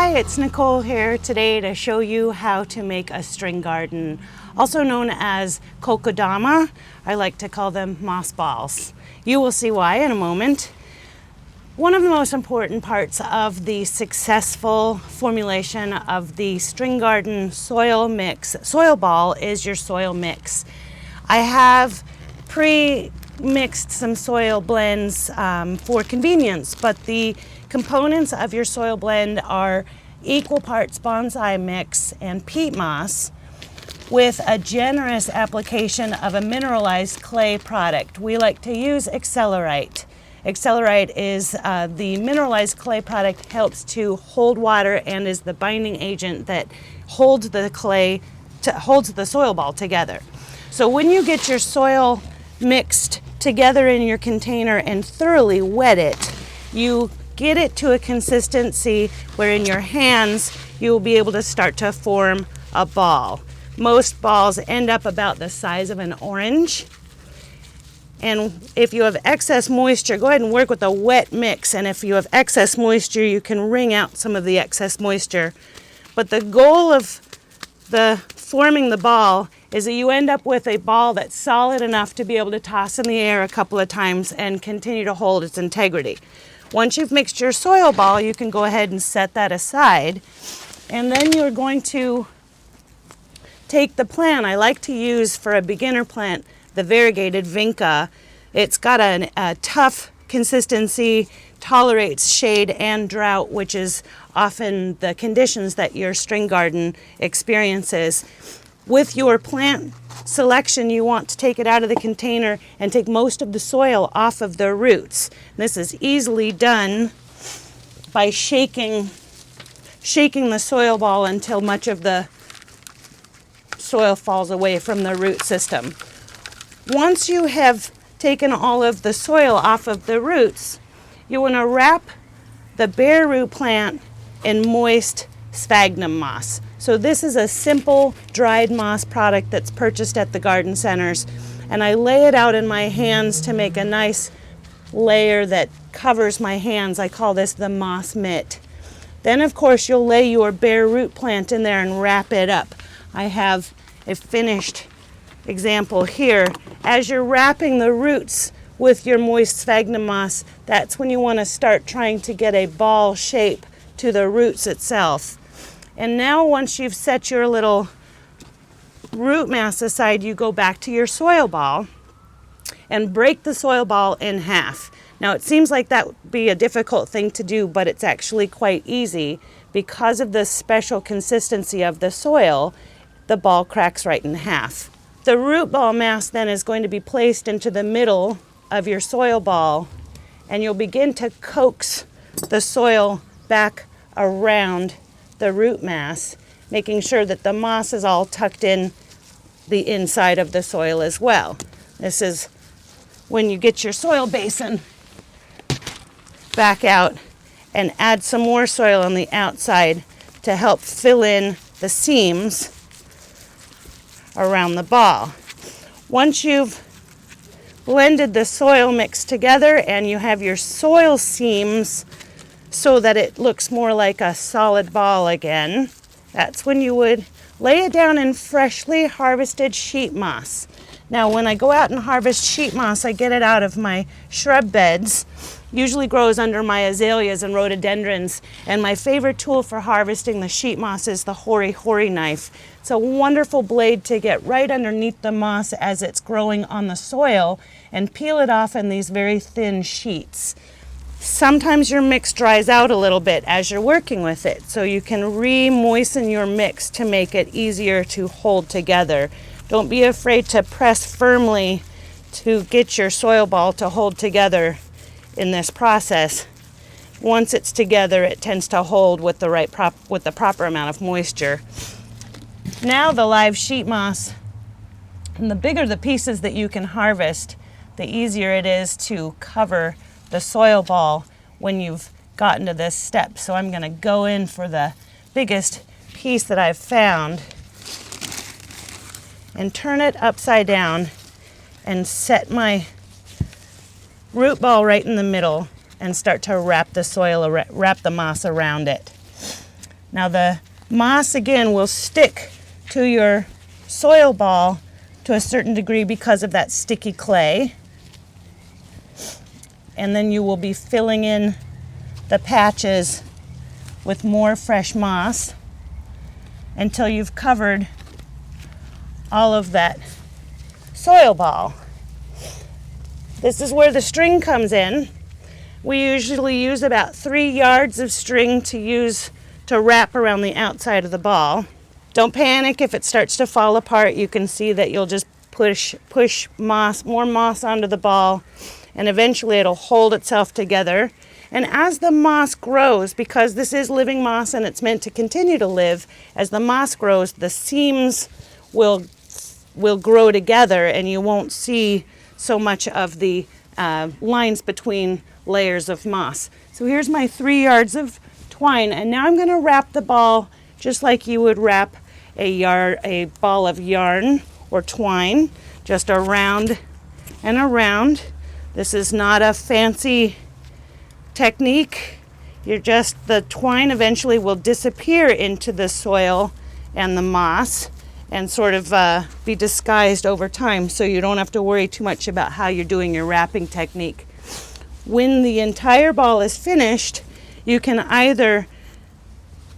Hi, it's Nicole here today to show you how to make a string garden, also known as Kokedama. I like to call them moss balls. You will see why in a moment. One of the most important parts of the successful formulation of the string garden soil ball is your soil mix. I have pre-mixed some soil blends for convenience, but the components of your soil blend are equal parts bonsai mix and peat moss with a generous application of a mineralized clay product. We like to use Accelerite. Accelerite is the mineralized clay product, helps to hold water and is the binding agent that holds the clay, holds the soil ball together. So when you get your soil mixed together in your container and thoroughly wet it, you get it to a consistency where in your hands you will be able to start to form a ball. Most balls end up about the size of an orange. And if you have excess moisture, go ahead and work with a wet mix. And if you have excess moisture, you can wring out some of the excess moisture. But the goal of forming the ball is that you end up with a ball that's solid enough to be able to toss in the air a couple of times and continue to hold its integrity. Once you've mixed your soil ball, you can go ahead and set that aside. And then you're going to take the plant. I like to use for a beginner plant the variegated vinca. It's got a tough consistency, tolerates shade and drought, which is often the conditions that your string garden experiences. With your plant selection, you want to take it out of the container and take most of the soil off of the roots. This is easily done by shaking the soil ball until much of the soil falls away from the root system. Once you have taken all of the soil off of the roots, you want to wrap the bare root plant in moist sphagnum moss. So this is a simple dried moss product that's purchased at the garden centers, and I lay it out in my hands to make a nice layer that covers my hands. I call this the moss mitt. Then of course you'll lay your bare root plant in there and wrap it up. I have a finished example here. As you're wrapping the roots with your moist sphagnum moss, that's when you want to start trying to get a ball shape to the roots itself. And now once you've set your little root mass aside, you go back to your soil ball and break the soil ball in half. Now it seems like that would be a difficult thing to do, but it's actually quite easy. Because of the special consistency of the soil, the ball cracks right in half. The root ball mass then is going to be placed into the middle of your soil ball, and you'll begin to coax the soil back around the root mass, making sure that the moss is all tucked in the inside of the soil as well. This is when you get your soil basin back out and add some more soil on the outside to help fill in the seams around the ball. Once you've blended the soil mix together and you have your soil seams so that it looks more like a solid ball again, that's when you would lay it down in freshly harvested sheet moss. Now when I go out and harvest sheet moss, I get it out of my shrub beds. Usually grows under my azaleas and rhododendrons, and my favorite tool for harvesting the sheet moss is the hori knife. It's a wonderful blade to get right underneath the moss as it's growing on the soil and peel it off in these very thin sheets. Sometimes your mix dries out a little bit as you're working with it, so you can re-moisten your mix to make it easier to hold together. Don't be afraid to press firmly to get your soil ball to hold together in this process. Once it's together, it tends to hold with the proper amount of moisture. Now the live sheet moss, and the bigger the pieces that you can harvest, the easier it is to cover the soil ball when you've gotten to this step. So I'm going to go in for the biggest piece that I've found and turn it upside down and set my root ball right in the middle and start to wrap the moss around it. Now the moss again will stick to your soil ball to a certain degree because of that sticky clay. And then you will be filling in the patches with more fresh moss until you've covered all of that soil ball. This is where the string comes in. We usually use about 3 yards of string to wrap around the outside of the ball. Don't panic if it starts to fall apart. You can see that you'll just push more moss onto the ball, and eventually it'll hold itself together. And as the moss grows, because this is living moss and it's meant to continue to live, as the moss grows, the seams will grow together and you won't see so much of the lines between layers of moss. So here's my 3 yards of twine, and now I'm going to wrap the ball just like you would wrap a ball of yarn or twine, just around and around. This is not a fancy technique. The twine eventually will disappear into the soil and the moss and sort of be disguised over time, so you don't have to worry too much about how you're doing your wrapping technique. When the entire ball is finished, you can either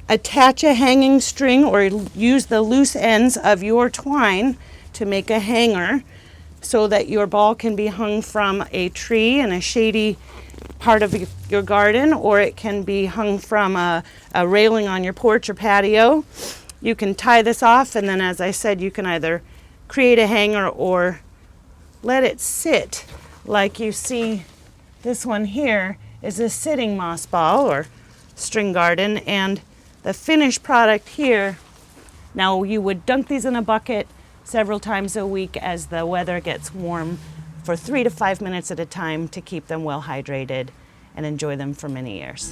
attach a hanging string or use the loose ends of your twine to make a hanger so that your ball can be hung from a tree in a shady part of your garden, or it can be hung from a railing on your porch or patio. You can tie this off, and then, as I said, you can either create a hanger or let it sit. Like you see, this one here is a sitting moss ball or string garden, and the finished product here, now you would dunk these in a bucket several times a week as the weather gets warm for 3 to 5 minutes at a time to keep them well hydrated and enjoy them for many years.